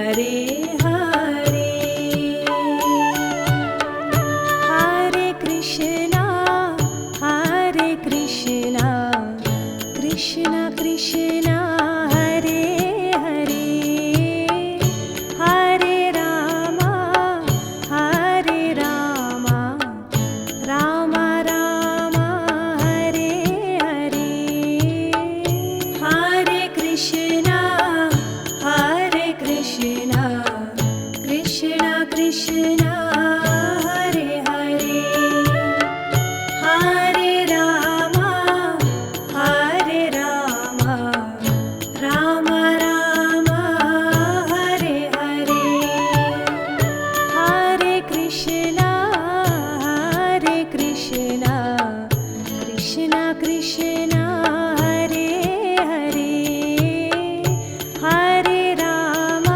Hare Hare Hare Krishna Krishna Krishna Hare Hare Hare Ram Ram Ram Hare Hare Hare Krishna Krishna Krishna Hare Hare Hare Ram Ram Ram Hare Hare Hare Krishna Krishna Krishna Hare Hare Hare Ram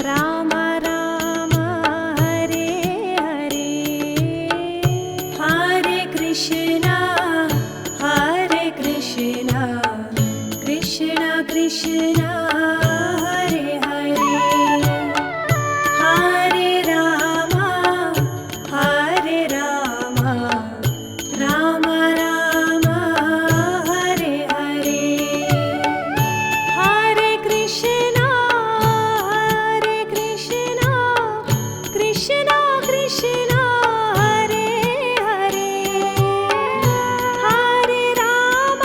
Ram Ram Hare Hare Hare Krishna Krishna Krishna Hare Hare Hare Ram Ram Ram Hare Hare Hare Krishna Krishna Krishna Hare Hare Hare Ram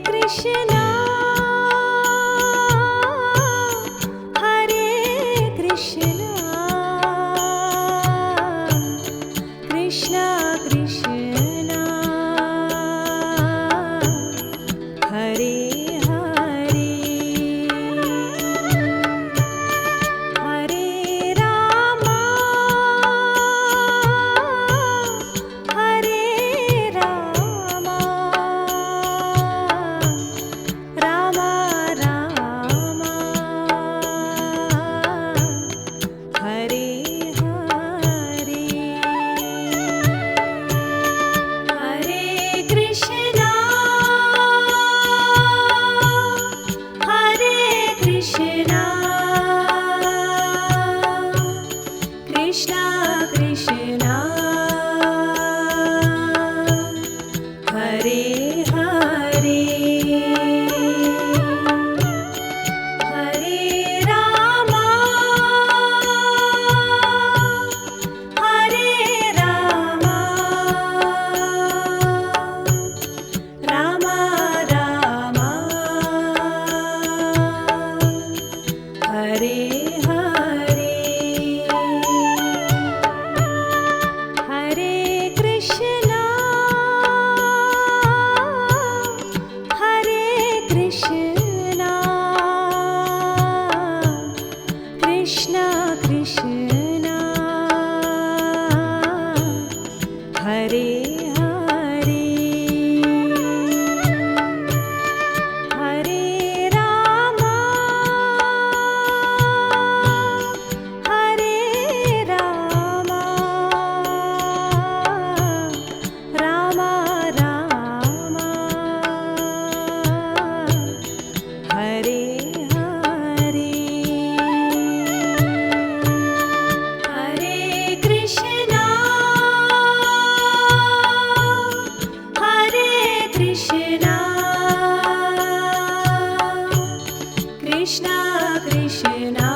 Krishna, Hare Krishna, Krishna Krishna, Hare Hare, Hare Rama, Hare Rama, Rama Rama, Hare Hare, Hare Krishna, Hare Krishna, Krishna Krishna, Hare Hare, Hare Rama, Hare Rama, Rama Rama, Hare Hare, Hare Krishna, Hare Krishna, Krishna Krishna, Hare Hare, Hare Rama, Hare Rama, Rama Rama, Hare Hare, Hare Krishna, Hare Krishna, Krishna Krishna,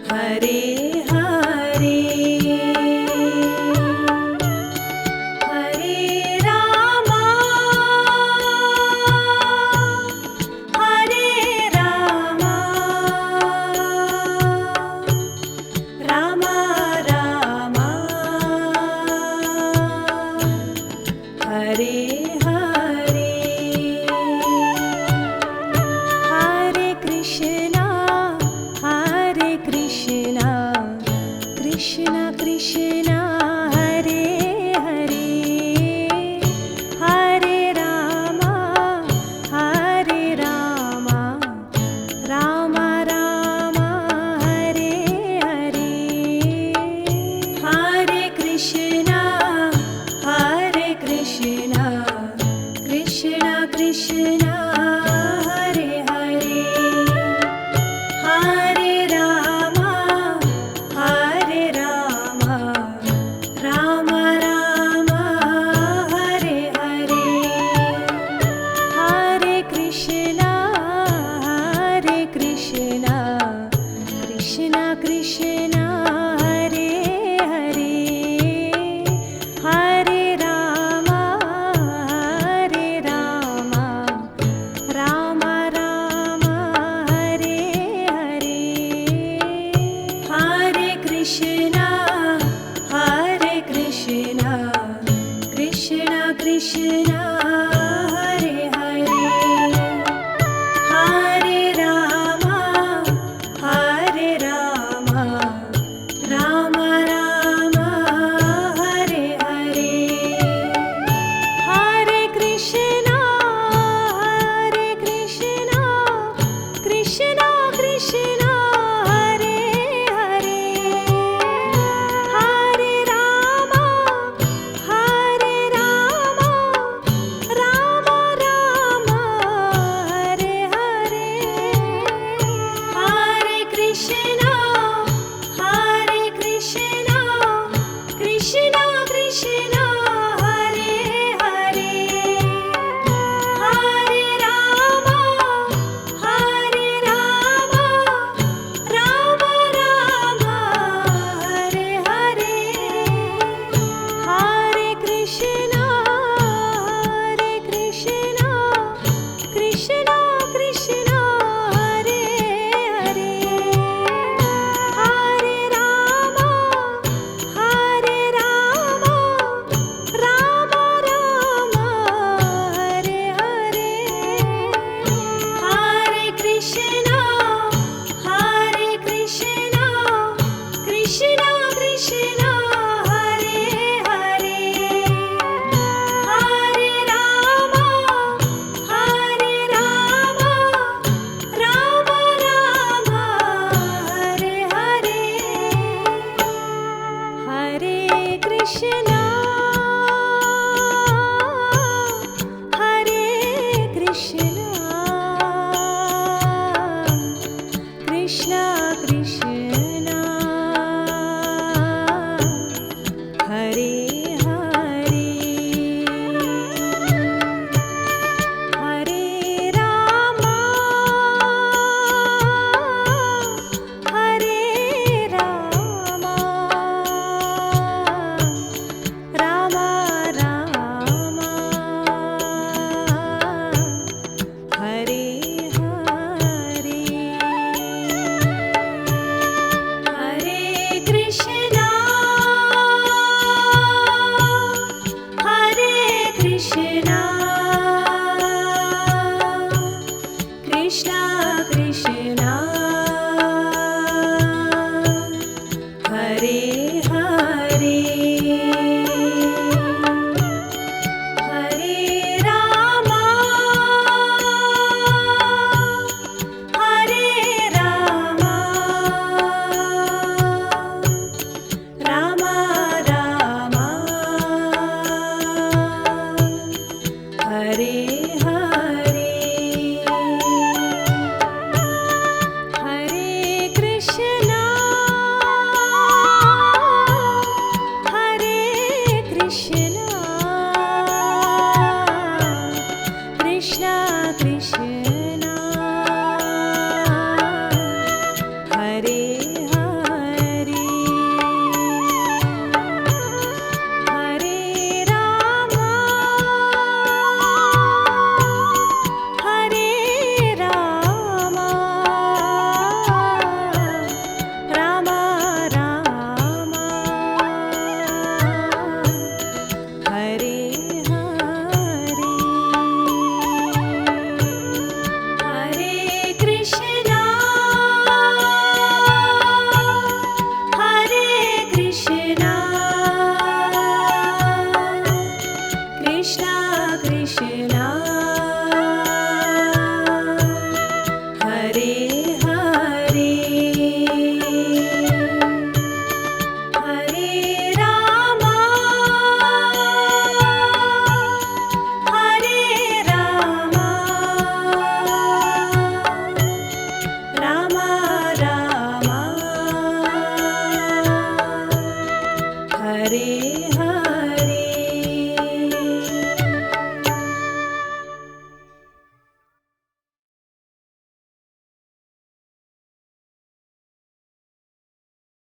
Hare Hare, Hare Rama, Hare Rama, Rama Rama, Hare Hare, Hare Krishna, Hare Krishna, Krishna Krishna, Hare Hare, Hare Rama, Hare Rama, Rama Rama, Hare Hare, Hare Krishna, Hare Krishna, Krishna Krishna, Hare Hare, Hare Rama, Hare Rama, Rama Rama, Hare Hare, Hare Krishna, Hare Krishna, Krishna Krishna, Hare Hare, Hare Rama, Hare Rama, Rama Rama, Hare Hare, Hare Krishna, Hare Krishna, Krishna Krishna, Hare Hare, Hare Rama, Hare Rama, Rama Rama, Hare Hare, Hare Krishna, Hare Krishna, Krishna Krishna, Hare Hare, Hare Rama, Hare Rama, Hare Hare Hare Krishna Krishna Krishna Krishna Hare Hare Hare Rama Ram Ram Hare Hare Hare Krishna Krishna Krishna